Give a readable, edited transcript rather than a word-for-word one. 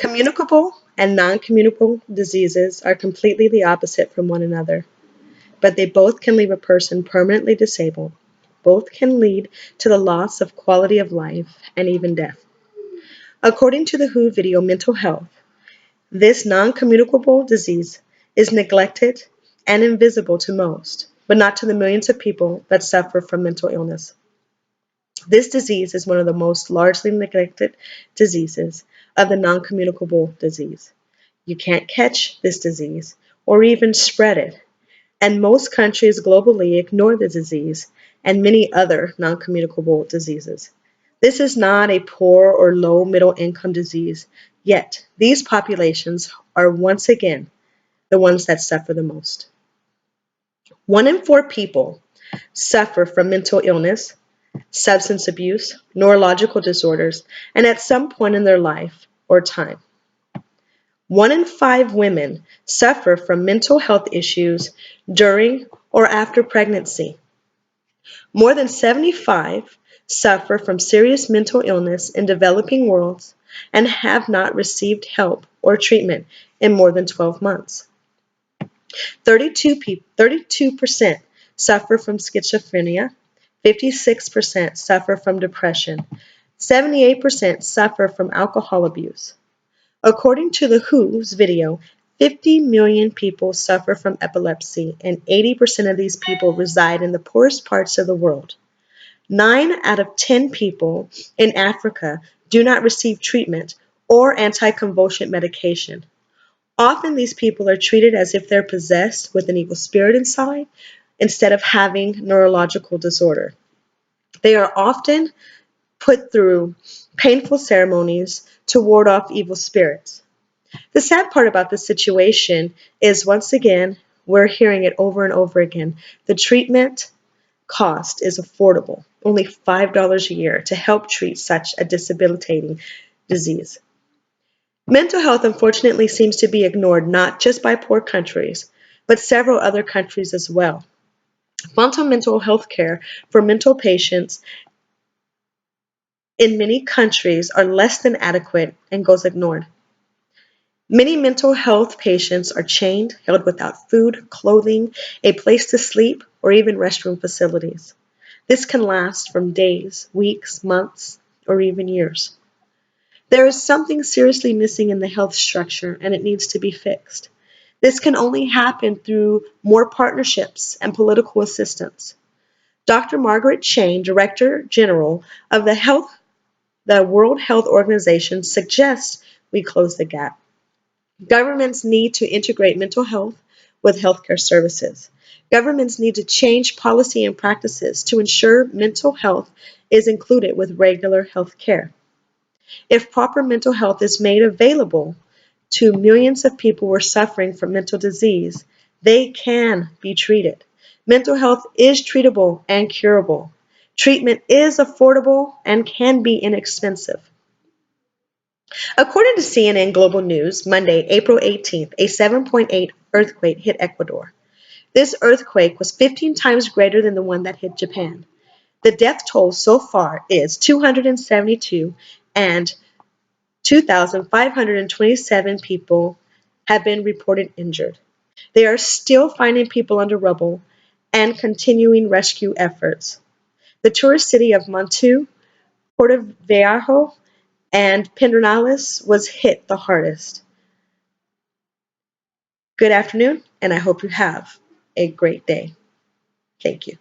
Communicable and non-communicable diseases are completely the opposite from one another, but they both can leave a person permanently disabled. Both can lead to the loss of quality of life and even death. According to the WHO video Mental Health, this non-communicable disease is neglected and invisible to most, but not to the millions of people that suffer from mental illness. This disease is one of the most largely neglected diseases of the non-communicable disease. You can't catch this disease or even spread it, and most countries globally ignore the disease and many other non-communicable diseases. This is not a poor or low middle income disease, yet these populations are once again the ones that suffer the most. 1 in 4 people suffer from mental illness, substance abuse, neurological disorders, and at some point in their life or time. 1 in 5 women suffer from mental health issues during or after pregnancy. More than 75 suffer from serious mental illness in developing worlds and have not received help or treatment in more than 12 months. 32% suffer from schizophrenia, 56% suffer from depression, 78% suffer from alcohol abuse. According to the WHO's video, 50 million people suffer from epilepsy, and 80% of these people reside in the poorest parts of the world. 9 out of 10 people in Africa do not receive treatment or anticonvulsant medication. Often these people are treated as if they're possessed with an evil spirit inside instead of having neurological disorder. They are often put through painful ceremonies to ward off evil spirits. The sad part about this situation is, once again, we're hearing it over and over again. The treatment cost is affordable, only $5 a year to help treat such a debilitating disease. Mental health, unfortunately, seems to be ignored not just by poor countries, but several other countries as well. Fundamental health care for mental patients in many countries are less than adequate and goes ignored. Many mental health patients are chained, held without food, clothing, a place to sleep, or even restroom facilities. This can last from days, weeks, months, or even years. There is something seriously missing in the health structure, and it needs to be fixed. This can only happen through more partnerships and political assistance. Dr. Margaret Chan, Director General of the World Health Organization, suggests we close the gap. Governments need to integrate mental health with healthcare services. Governments need to change policy and practices to ensure mental health is included with regular health care. If proper mental health is made available to millions of people who are suffering from mental disease, they can be treated. Mental health is treatable and curable. Treatment is affordable and can be inexpensive. According to CNN Global News, Monday, April 18th, a 7.8 earthquake hit Ecuador. This earthquake was 15 times greater than the one that hit Japan. The death toll so far is 272, and 2,527 people have been reported injured. They are still finding people under rubble and continuing rescue efforts. The tourist city of Montu, Puerto Viejo, and Pedernales was hit the hardest. Good afternoon, and I hope you have a great day. Thank you.